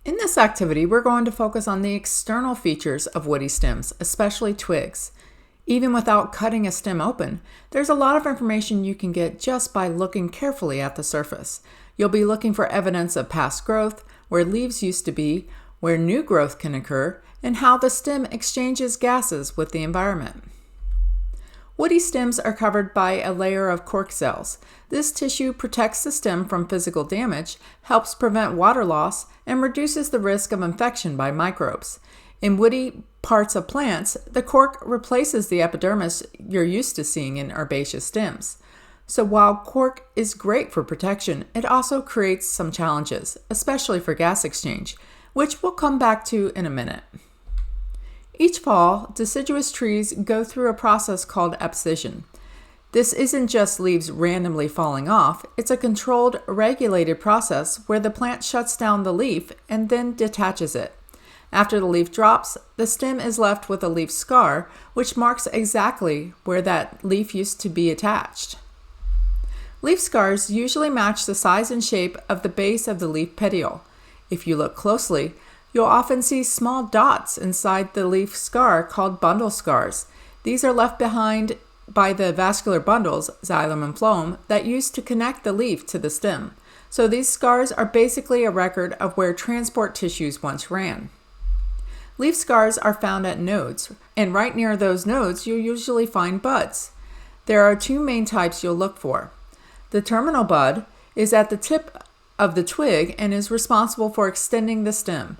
In this activity, we're going to focus on the external features of woody stems, especially twigs. Even without cutting a stem open, there's a lot of information you can get just by looking carefully at the surface. You'll be looking for evidence of past growth, where leaves used to be, where new growth can occur, and how the stem exchanges gases with the environment. Woody stems are covered by a layer of cork cells. This tissue protects the stem from physical damage, helps prevent water loss, and reduces the risk of infection by microbes. In woody parts of plants, the cork replaces the epidermis you're used to seeing in herbaceous stems. So while cork is great for protection, it also creates some challenges, especially for gas exchange, which we'll come back to in a minute. Each fall, deciduous trees go through a process called abscission. This isn't just leaves randomly falling off, it's a controlled, regulated process where the plant shuts down the leaf and then detaches it. After the leaf drops, the stem is left with a leaf scar, which marks exactly where that leaf used to be attached. Leaf scars usually match the size and shape of the base of the leaf petiole. If you look closely, you'll often see small dots inside the leaf scar called bundle scars. These are left behind by the vascular bundles, xylem and phloem, that used to connect the leaf to the stem. So these scars are basically a record of where transport tissues once ran. Leaf scars are found at nodes, and right near those nodes you'll usually find buds. There are two main types you'll look for. The terminal bud is at the tip of the twig and is responsible for extending the stem.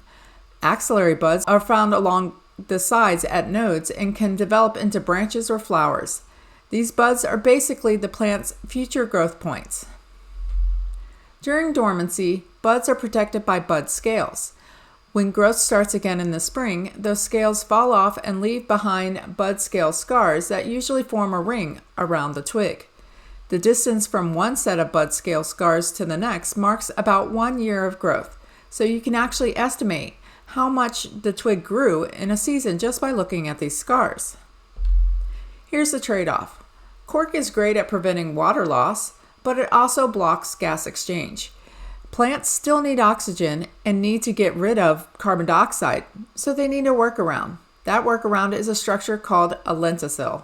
Axillary buds are found along the sides at nodes and can develop into branches or flowers. These buds are basically the plant's future growth points. During dormancy, buds are protected by bud scales. When growth starts again in the spring, those scales fall off and leave behind bud scale scars that usually form a ring around the twig. The distance from one set of bud scale scars to the next marks about 1 year of growth, so you can actually estimate how much the twig grew in a season just by looking at these scars. Here's the trade-off. Cork is great at preventing water loss, but it also blocks gas exchange. Plants still need oxygen and need to get rid of carbon dioxide, so they need a workaround. That workaround is a structure called a lenticel.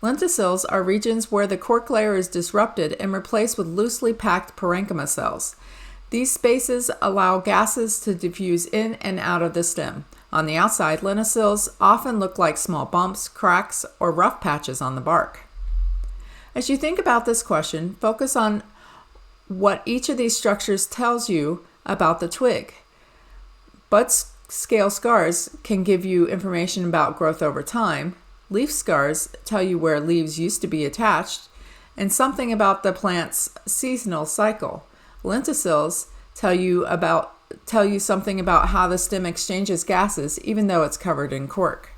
Lenticels are regions where the cork layer is disrupted and replaced with loosely packed parenchyma cells. These spaces allow gases to diffuse in and out of the stem. On the outside, lenticels often look like small bumps, cracks, or rough patches on the bark. As you think about this question, focus on what each of these structures tells you about the twig. Bud scale scars can give you information about growth over time. Leaf scars tell you where leaves used to be attached, and something about the plant's seasonal cycle. Lenticels tell you something about how the stem exchanges gases even though it's covered in cork.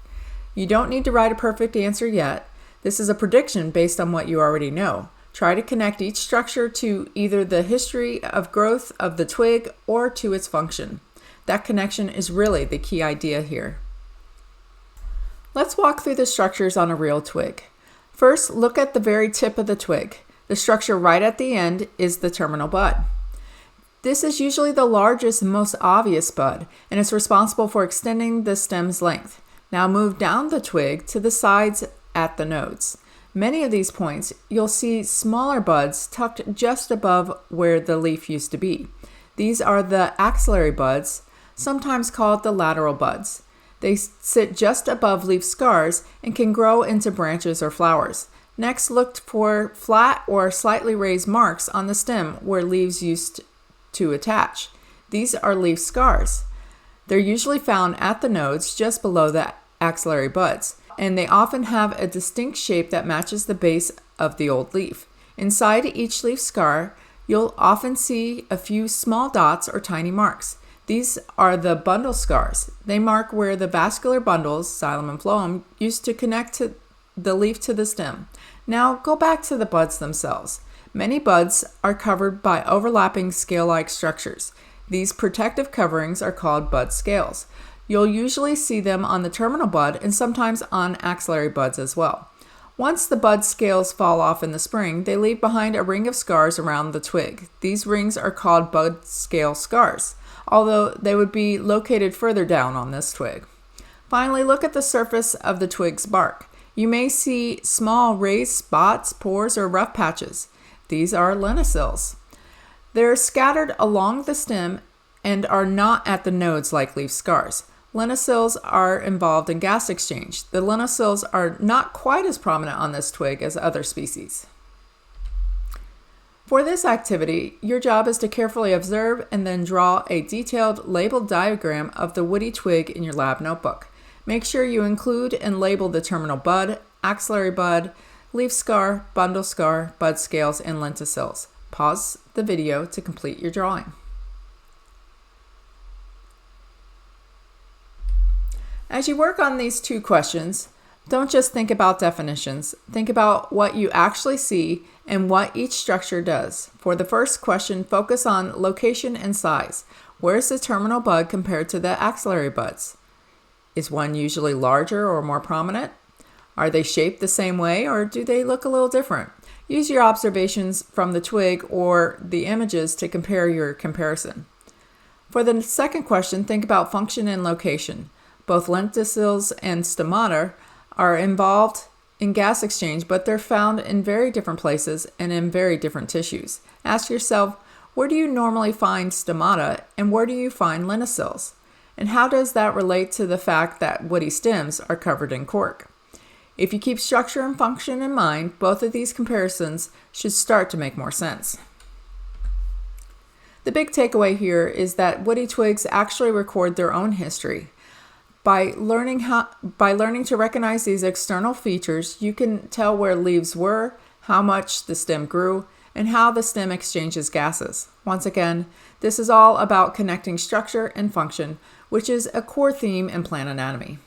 You don't need to write a perfect answer yet. This is a prediction based on what you already know. Try to connect each structure to either the history of growth of the twig or to its function. That connection is really the key idea here. Let's walk through the structures on a real twig. First, look at the very tip of the twig. The structure right at the end is the terminal bud. This is usually the largest and most obvious bud, and it's responsible for extending the stem's length. Now move down the twig to the sides at the nodes. Many of these points, you'll see smaller buds tucked just above where the leaf used to be. These are the axillary buds, sometimes called the lateral buds. They sit just above leaf scars and can grow into branches or flowers. Next, look for flat or slightly raised marks on the stem where leaves used to attach. These are leaf scars. They're usually found at the nodes just below the axillary buds, and they often have a distinct shape that matches the base of the old leaf. Inside each leaf scar, you'll often see a few small dots or tiny marks. These are the bundle scars. They mark where the vascular bundles, xylem and phloem, used to connect to the leaf to the stem. Now go back to the buds themselves. Many buds are covered by overlapping scale-like structures. These protective coverings are called bud scales. You'll usually see them on the terminal bud and sometimes on axillary buds as well. Once the bud scales fall off in the spring, they leave behind a ring of scars around the twig. These rings are called bud scale scars, although they would be located further down on this twig. Finally, look at the surface of the twig's bark. You may see small raised spots, pores, or rough patches. These are lenticels. They're scattered along the stem and are not at the nodes like leaf scars. Lenticels are involved in gas exchange. The lenticels are not quite as prominent on this twig as other species. For this activity, your job is to carefully observe and then draw a detailed labeled diagram of the woody twig in your lab notebook. Make sure you include and label the terminal bud, axillary bud, leaf scar, bundle scar, bud scales, and lenticels. Pause the video to complete your drawing. As you work on these two questions, don't just think about definitions. Think about what you actually see and what each structure does. For the first question, focus on location and size. Where's the terminal bud compared to the axillary buds? Is one usually larger or more prominent? Are they shaped the same way, or do they look a little different? Use your observations from the twig or the images to compare your comparison. For the second question, think about function and location. Both lenticels and stomata are involved in gas exchange, but they're found in very different places and in very different tissues. Ask yourself, where do you normally find stomata and where do you find lenticels? And how does that relate to the fact that woody stems are covered in cork? If you keep structure and function in mind, both of these comparisons should start to make more sense. The big takeaway here is that woody twigs actually record their own history. By learning to recognize these external features, you can tell where leaves were, how much the stem grew, and how the stem exchanges gases. Once again, this is all about connecting structure and function, which is a core theme in plant anatomy.